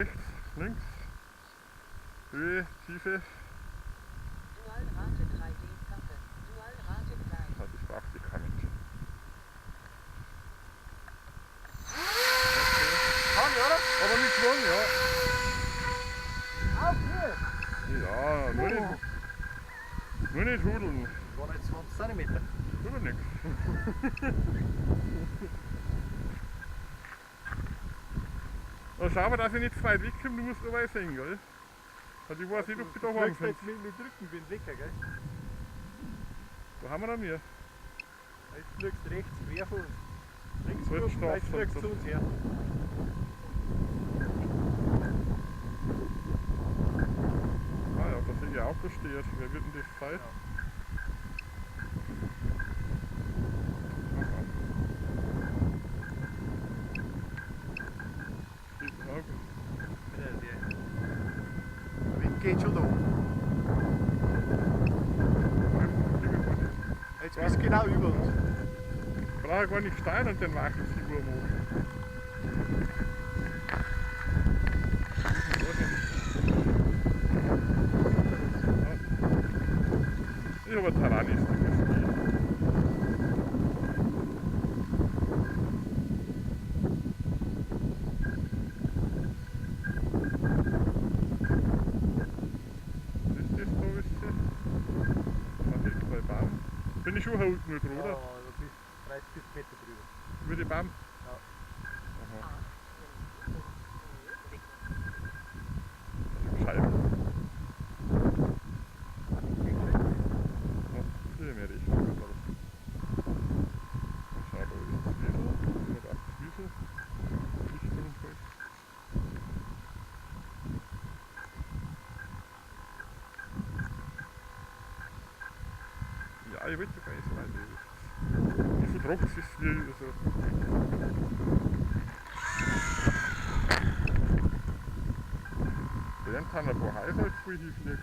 Rechts, links, Höhe, Tiefe. Dualrate 3D-Sache. Dualrate gleich. Also ich brauche die kann nicht. Kann ich, oder? Aber mit Schwung, ja. Auf hier! Ja, nur nicht hudeln. War nicht 20 cm. Tut doch nichts. Also schau mal, dass ich nicht zu weit wegkomme, du musst nur weit sehen, gell? Also ich weiß nicht, ob du da haben jetzt kannst. mit Rückenwind weg, gell? Wo haben wir da mehr? Jetzt fliegst du rechts quer von uns. Links So, jetzt gucken, jetzt starten fliegst du sie. zu uns her. Ah ja, da sind ja Autos steht. Wer wird denn das sein? Ja. Ja, Der Wind geht schon da oben. Jetzt bist du genau über uns. brauche ich gar nicht steuern und dann weichen sie über mal. Ich habe eine Terranistik. Bin ich schon unten nur dran, Ja, oder? du bist 30 Meter drüber. Über die Baum? Ja. Aha. Also Scheibe. Ja, viel mehr richtig. Schau, da ist das Wiesel. Oder auch das Wiesel. Richtung halt. Ja, ich will gar nicht so weit. Wie viel Druck ist es wie also. Während haben ein paar Häuser jetzt voll hinfliegt.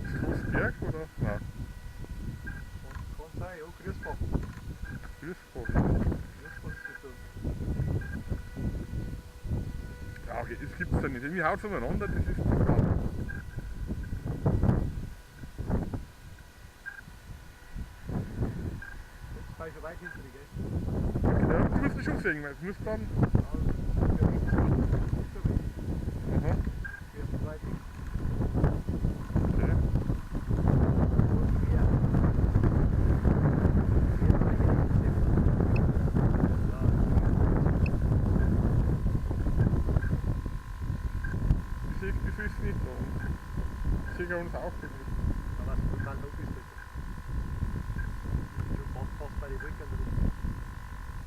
Ist groß Berg oder? Nein, Kann sein, ja, Grüßbach. Grüßbach. Grüßbach ist das. Ja, okay, das gibt's da nicht. Irgendwie haut es umeinander, das ist zu klar. Jetzt war ich schon weit hinter dir, gell? Ja, das musst du schon sehen, weil es muss dann. Aha, okay. Ich sehe das ist nicht da. Ich sehe uns auch nicht. Bei den Rückern drum.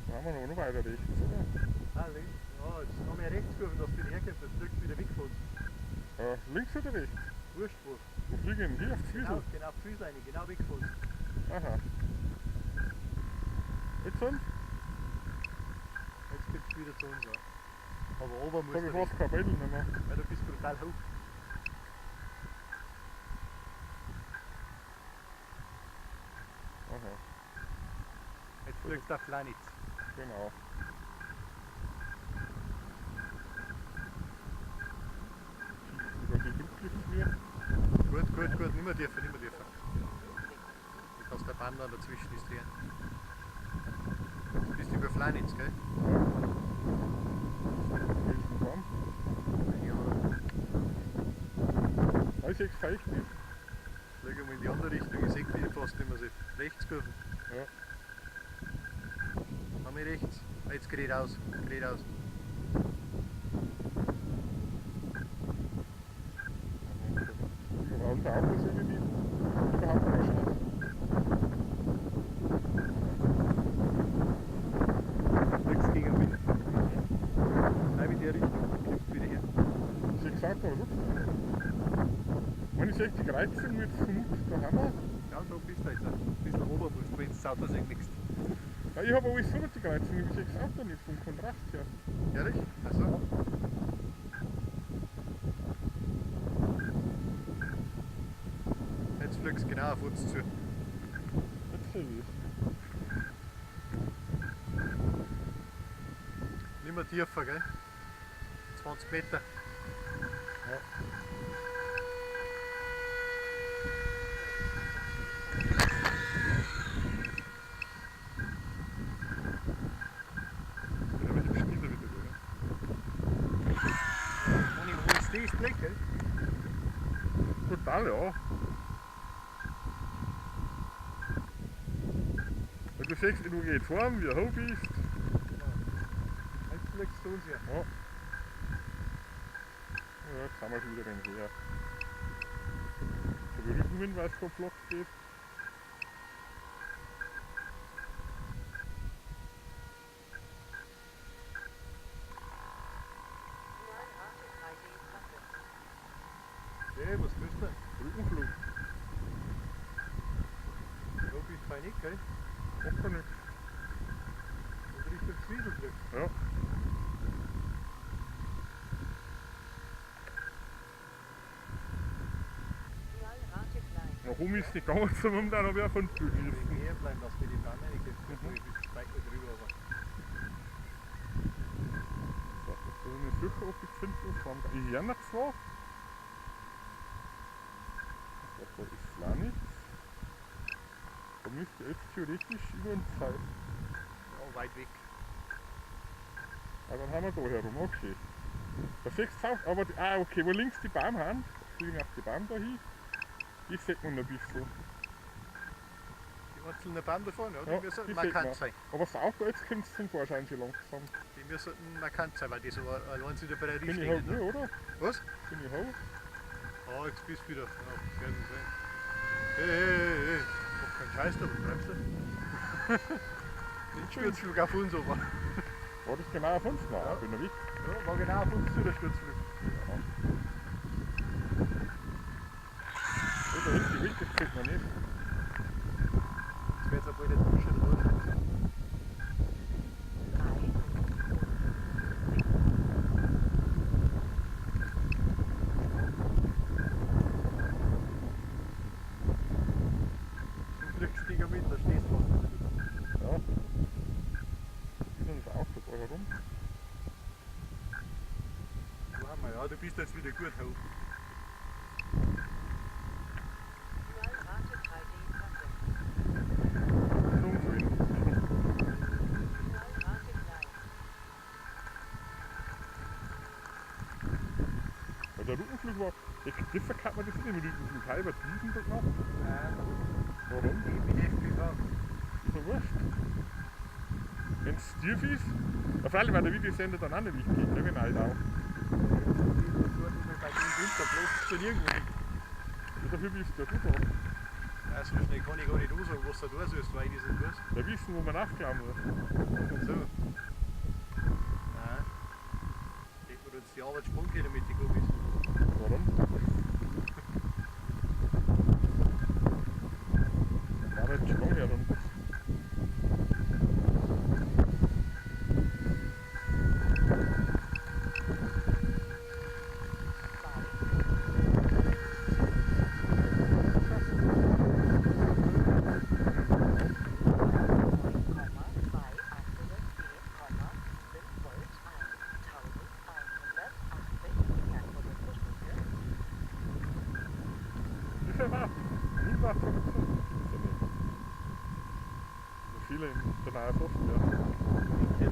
Da haben wir noch weiter rechts, oder? Ah, links. Ja, jetzt haben wir rechts gerufen, dass du nicht herkommst, jetzt fliegst du wieder weg von uns. Links oder rechts? Wurscht wo. Wo fliegen wir denn hier auf das Wiesel? Genau auf die Füße rein, genau weg von uns. Aha. Jetzt sind? Jetzt kommst du wieder zu uns. Ja. Aber oben Da musst habe ich du fast keine Bälle mehr. weil du bist brutal hoch. Aha, Jetzt fliegst du auf Planitz. genau. Über die Dunkeln mir. Gut, nicht mehr dürfen. Du kannst der Band dann dazwischen ist drin. Du bist über Planitz, gell? Baum. Ja. Da ist echt feucht nicht. Fliegen wir in die andere Richtung, ich sehe wieder fast nicht mehr so. Rechts gerufen. Ja. Haben wir rechts. Jetzt gerät aus. Da war unser Auto so irgendwie überhaupt keine Chance. Nichts gegen Wind. Bleib in die Richtung, kommst wieder her. Ich habe gesagt, aber guck. Wenn ich 60 Kreuzung mit vermutet, da haben wir. Ja, da bist du jetzt. Ein bisschen oben musst du, wenn du das Auto nichts. Ja, ich habe aber alles so die Kreuzung, ich sehe das Auto nicht vom Kontrast her. Ehrlich? Also. Jetzt fliegst du genau auf uns zu. Jetzt sehe ich es. Nicht mehr tiefer, gell? 20 Meter. Ja, aber hübsch Schnitte wieder, oder? Und wo ist das Blick, gell? Total, ja. Und du siehst, du gehst heim, wie er hoch ist. Jetzt blickst du uns ja. Ja. Ja, jetzt haben wir schon wieder den her. So wie Rückenwind, weil es kein Flock geht. Signalrate 3D Klasse. Hey, was willst du? Rückenflug. Da bist du fein nicht, gell? Macht gar nichts. Und Richtung Zwieselblick. Ja. Signalrate klein. Nach oben ist nicht gegangen, zum momentan habe ich auch 5 Wegen geschissen. näher bleiben, dass wir die Bahn reingehen. Da Mhm. ist ein Speicher drüber, aber. So, jetzt soll ich eine Suche, ob ich finde, ich höre noch zwei. Da ist klar nichts. Da müsste jetzt theoretisch über uns sein. Ja, weit weg. Aber dann haben wir da herum, okay. Da siehst du auch, aber okay, wo links die Baum haben, fliegen auf die Baum da hin, die sieht man noch ein bisschen. Die einzelnen Bahnen davon, ja, Ja, die müssen die sieht man. markant sein. Aber sauber, jetzt kommt es zum Vorschein schon langsam. Die müssen markant sein, weil die so allein wieder bei der Bin ich Richtlinie. halt nicht, oder? Was? Bin ich hoch? Ah, jetzt bist du wieder. Ja, werden wir sehen. Hey. Mach keinen Scheiß da, was treibst du? Den Sturzflug auf uns aber. War das genau auf uns? Nein, Ja. bin ich weg. Ja, war genau auf uns zu, der Sturzflug. Ja. So, da hinten die Wind, das kriegt man nicht. Jetzt wird es aber nicht schon durch. 50 Meter stehst du. Ja. Die sind das auch sogar herum. So haben wir, ja, du bist jetzt wieder gut hoch. Signalrate 3D Klasse. So und so hin. Signalrate klein. Weil der Rückenflug war, das kann man das nicht mit dem Rückenflug halber diesen dort noch. Warum? Mit FPV. Ist ja wurscht. Wenn es tief ist, auf alle Fälle der Videosender dann auch nicht wichtig, gell, wenn alt auch. Bei dem Winter bloß schon irgendwo hin. Ja, dafür bist du ja gut da. Ja, so schnell kann ich gar nicht sagen, was du da sollst, weil ich das nicht weiß. Wir wissen, wo man nachklauen muss. So. Nein. Hätten wir uns die Arbeit sparen können mit den Gummis. Warum? War jetzt schon lange herum. Wie viel war? 815? So viele in der neuen Software.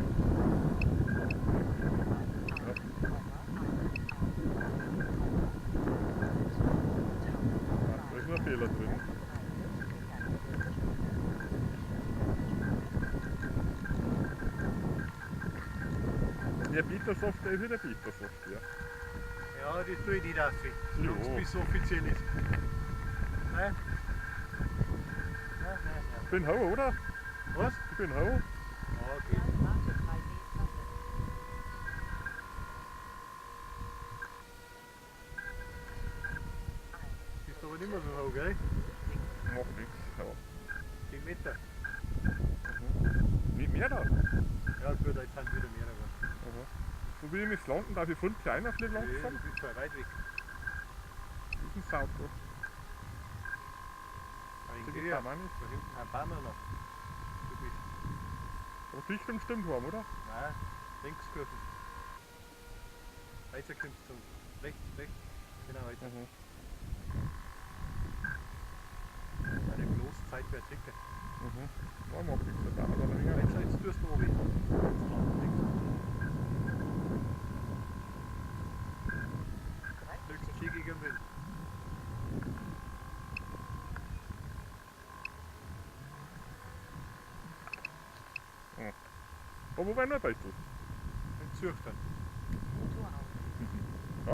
Da ist nur ein Fehler drin. Ja, Beta-Software ist wieder Beta-Software. Ja, das tue ich nicht auf. Jo. Bis es offiziell ist. Nein? Nein. Ich bin hoch, oder? Was? Ich bin hoch. Ah, okay. Signalrate 3D Klasse. Bist aber nicht mehr so hoch, gell? Macht nichts. Ja. 10 Meter. Nicht mehr da. Ja gut, jetzt sind wieder mehr geworden. Aha. So wie ich mich landen, darf ich von kleiner fliegen Nee, langsam. du bist zwar weit weg. Diesen Sauber. Eigentlich Den ja. kann man nicht. Da hinten ein paar noch. Du bist. Aber die Richtung stimmt warm, oder? Nein, links kurven. Jetzt kommst du zum rechts. Genau, jetzt. Mhm. Eine bloße Zeit für Ticken. Mhm. Ja, mach ich das auch noch länger. Jetzt tust du oben. Jetzt dran, links. Höchst Ski gegen Wind. Aber wenn noch ein bisschen. Dann such dann.